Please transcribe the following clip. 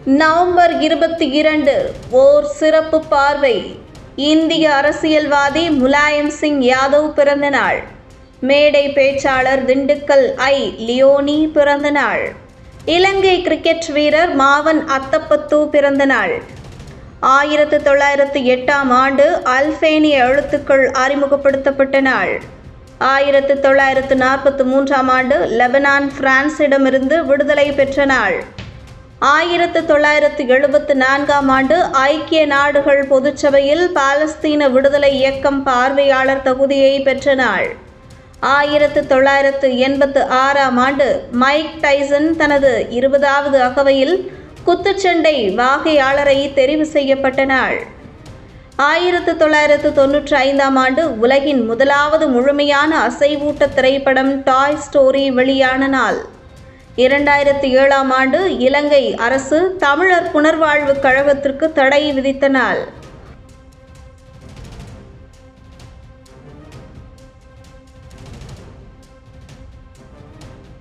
November 22 ஓர் சிறப்பு பார்வை. இந்திய அரசியல்வாதி முலாயம் சிங் யாதவ் பிறந்தநாள். மேடை பேச்சாளர் திண்டுக்கல் லியோனி பிறந்தநாள். இலங்கை கிரிக்கெட் வீரர் மாவன் அத்தப்பத்து பிறந்தநாள். 1908ஆம் ஆண்டு அல்பேனிய எழுத்துக்கள் அறிமுகப்படுத்தப்பட்ட நாள். 1943ஆம் ஆண்டு லெபனான் பிரான்சிடமிருந்து விடுதலை பெற்ற நாள். 1974ஆம் ஆண்டு ஐக்கிய நாடுகள் பொதுச்சபையில் பாலஸ்தீன விடுதலை இயக்கம் பார்வையாளர் தகுதியை பெற்ற நாள். 1986ஆம் ஆண்டு மைக் டைசன் தனது 20வது அகவையில் குத்துச்சண்டை வாகையாளரை தெரிவு செய்யப்பட்ட நாள். 1995ஆம் ஆண்டு உலகின் முதலாவது முழுமையான அசைவூட்ட திரைப்படம் டாய் ஸ்டோரி வெளியான நாள். 2007ஆம் ஆண்டு இலங்கை அரசு தமிழர் புனர்வாழ்வு கழகத்திற்கு தடை விதித்த நாள்.